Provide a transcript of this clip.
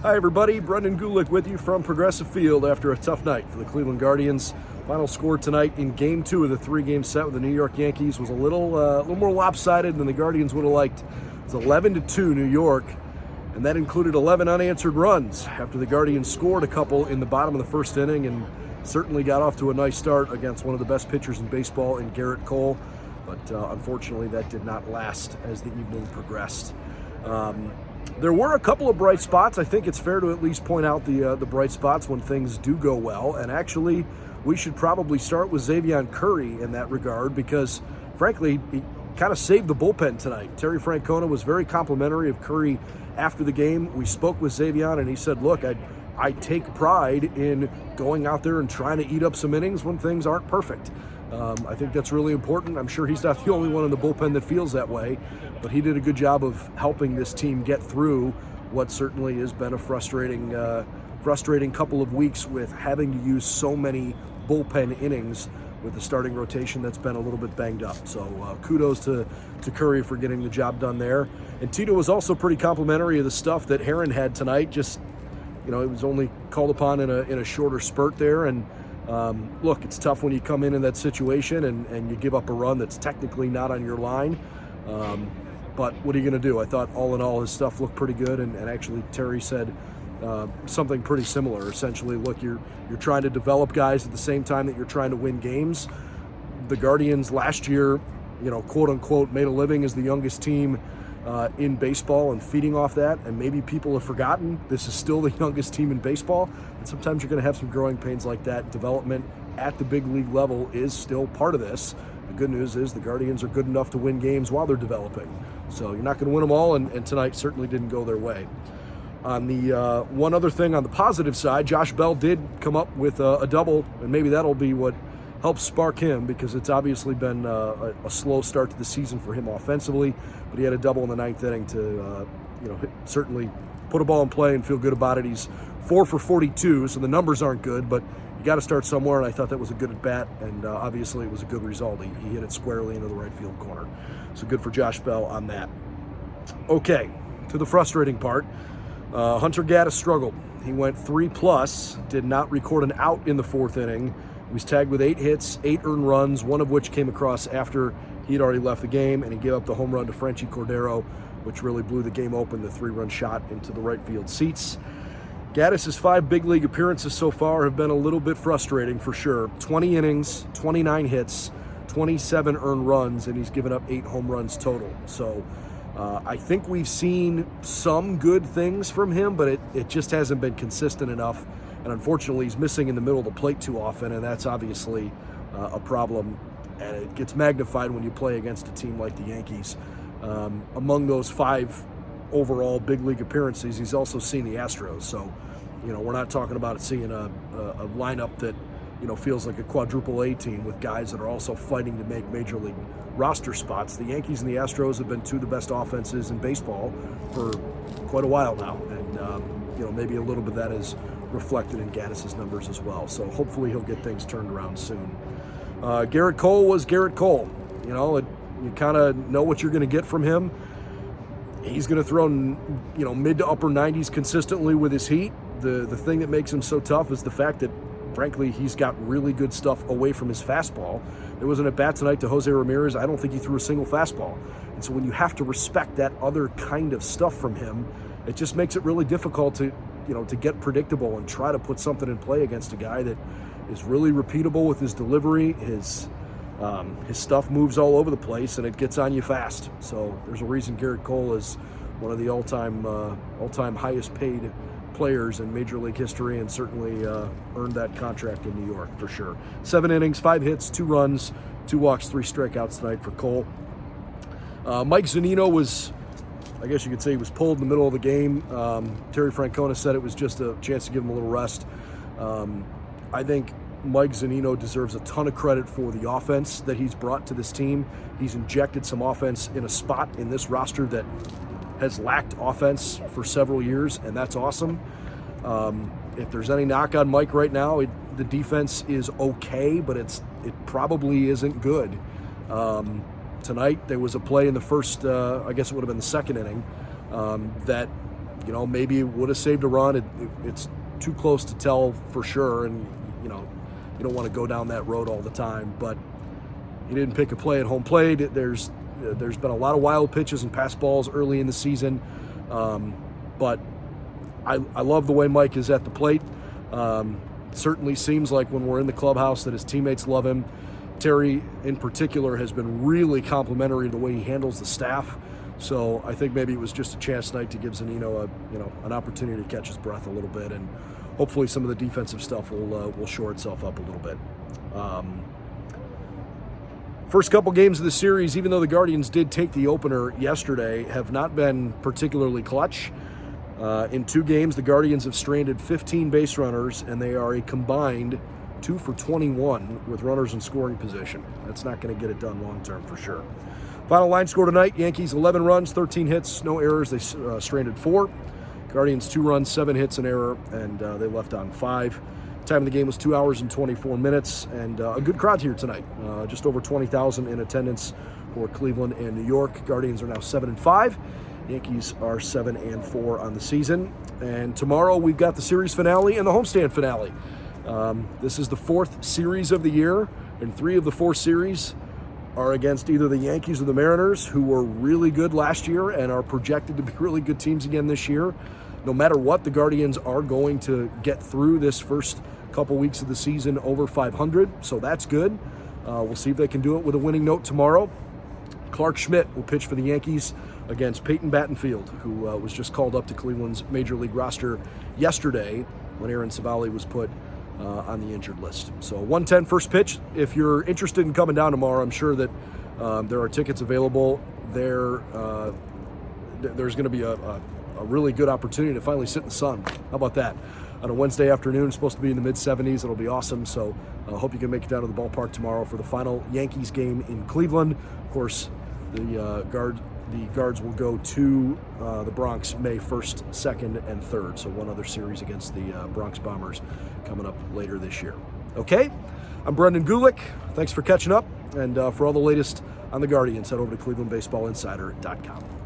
Hi everybody, Brendan Gulick with you from Progressive Field after a tough night for the Cleveland Guardians. Final score tonight in Game 2 of the 3-game set with the New York Yankees was a little more lopsided than the Guardians would have liked. It was 11-2 New York, and that included 11 unanswered runs after the Guardians scored a couple in the bottom of the first inning and certainly got off to a nice start against one of the best pitchers in baseball in Garrett Cole. But unfortunately that did not last as the evening progressed. There were a couple of bright spots. I think it's fair to at least point out the bright spots when things do go well. And actually, we should probably start with Xzavion Curry in that regard because, frankly, he kind of saved the bullpen tonight. Terry Francona was very complimentary of Curry after the game. We spoke with Xzavion, and he said, look, I take pride in going out there and trying to eat up some innings when things aren't perfect. I think that's really important. I'm sure he's not the only one in the bullpen that feels that way, but he did a good job of helping this team get through what certainly has been a frustrating couple of weeks with having to use so many bullpen innings with the starting rotation that's been a little bit banged up. So kudos to Curry for getting the job done there. And Tito was also pretty complimentary of the stuff that Heron had tonight. Just, it was only called upon in a shorter spurt there. And look, it's tough when you come in that situation and you give up a run that's technically not on your line. But what are you going to do? I thought all in all his stuff looked pretty good. And actually Terry said something pretty similar. Essentially, look, you're trying to develop guys at the same time that you're trying to win games. The Guardians last year, quote unquote, made a living as the youngest team in baseball and feeding off that, and maybe people have forgotten this is still the youngest team in baseball, and sometimes you're going to have some growing pains like that. Development at the big league level is still part of this. The good news is the Guardians are good enough to win games while they're developing, so you're not going to win them all, and tonight certainly didn't go their way. On the one other thing on the positive side, Josh Bell did come up with a double, and maybe that'll be what helps spark him, because it's obviously been a slow start to the season for him offensively, but he had a double in the ninth inning to certainly put a ball in play and feel good about it. He's 4 for 42, so the numbers aren't good, but you got to start somewhere, and I thought that was a good at bat, and obviously it was a good result. He hit it squarely into the right field corner, so good for Josh Bell on that. Okay, to the frustrating part. Hunter Gaddis struggled. He went 3+, did not record an out in the fourth inning. He was tagged with 8 hits, 8 earned runs, one of which came across after he'd already left the game, and he gave up the home run to Frenchie Cordero, which really blew the game open, the 3-run shot into the right field seats. Gaddis' 5 big league appearances so far have been a little bit frustrating for sure. 20 innings, 29 hits, 27 earned runs, and he's given up 8 home runs total. So I think we've seen some good things from him, but it just hasn't been consistent enough. And unfortunately, he's missing in the middle of the plate too often, and that's obviously a problem. And it gets magnified when you play against a team like the Yankees. Among those 5 overall big league appearances, he's also seen the Astros. So, we're not talking about seeing a lineup that, feels like a quadruple A team with guys that are also fighting to make major league roster spots. The Yankees and the Astros have been 2 of the best offenses in baseball for quite a while now. And, maybe a little bit of that is reflected in Gaddis' numbers as well. So hopefully he'll get things turned around soon. Garrett Cole was Garrett Cole. You kind of know what you're going to get from him. He's going to throw, mid to upper 90s consistently with his heat. The thing that makes him so tough is the fact that, frankly, he's got really good stuff away from his fastball. There was an at-bat tonight to Jose Ramirez. I don't think he threw a single fastball. And so when you have to respect that other kind of stuff from him, it just makes it really difficult to get predictable and try to put something in play against a guy that is really repeatable with his delivery. His stuff moves all over the place, and it gets on you fast. So there's a reason Garrett Cole is one of the all-time highest paid players in Major League history, and certainly earned that contract in New York for sure. 7 innings, 5 hits, 2 runs, 2 walks, 3 strikeouts tonight for Cole. Mike Zunino was, I guess you could say, he was pulled in the middle of the game. Terry Francona said it was just a chance to give him a little rest. I think Mike Zunino deserves a ton of credit for the offense that he's brought to this team. He's injected some offense in a spot in this roster that has lacked offense for several years, and that's awesome. If there's any knock on Mike right now, the defense is okay, but it probably isn't good. Tonight, there was a play in the first, I guess it would have been the second inning, that maybe it would have saved a run. It's too close to tell for sure, and you don't want to go down that road all the time. But he didn't pick a play at home plate. There's been a lot of wild pitches and pass balls early in the season, but I love the way Mike is at the plate. Certainly seems like when we're in the clubhouse that his teammates love him. Terry, in particular, has been really complimentary to the way he handles the staff. So I think maybe it was just a chance tonight to give Zunino an opportunity to catch his breath a little bit, and hopefully some of the defensive stuff will shore itself up a little bit. First couple games of the series, even though the Guardians did take the opener yesterday, have not been particularly clutch. In 2 games, the Guardians have stranded 15 base runners, and they are a combined 2 for 21 with runners in scoring position. That's not going to get it done long term for sure. Final line score tonight: Yankees 11 runs, 13 hits, no errors. They stranded 4. Guardians 2 runs, 7 hits, an error, and they left on 5. Time of the game was 2 hours and 24 minutes, and a good crowd here tonight. Just over 20,000 in attendance for Cleveland and New York. Guardians are now 7-5. Yankees are 7-4 on the season. And tomorrow we've got the series finale and the homestand finale. This is the 4th series of the year, and 3 of the 4 series are against either the Yankees or the Mariners, who were really good last year and are projected to be really good teams again this year. No matter what, the Guardians are going to get through this first couple weeks of the season over 500, so that's good. We'll see if they can do it with a winning note tomorrow. Clark Schmidt will pitch for the Yankees against Peyton Battenfield, who was just called up to Cleveland's Major League roster yesterday when Aaron Savali was put on the injured list. So 1:10 first pitch. If you're interested in coming down tomorrow, I'm sure that there are tickets available. There's going to be a really good opportunity to finally sit in the sun. How about that? On a Wednesday afternoon, it's supposed to be in the mid-70s. It'll be awesome. So I hope you can make it down to the ballpark tomorrow for the final Yankees game in Cleveland. Of course, the Guards will go to the Bronx May 1st, 2nd, and 3rd. So one other series against the Bronx Bombers coming up later this year. Okay, I'm Brendan Gulick. Thanks for catching up. And for all the latest on the Guardians, head over to clevelandbaseballinsider.com.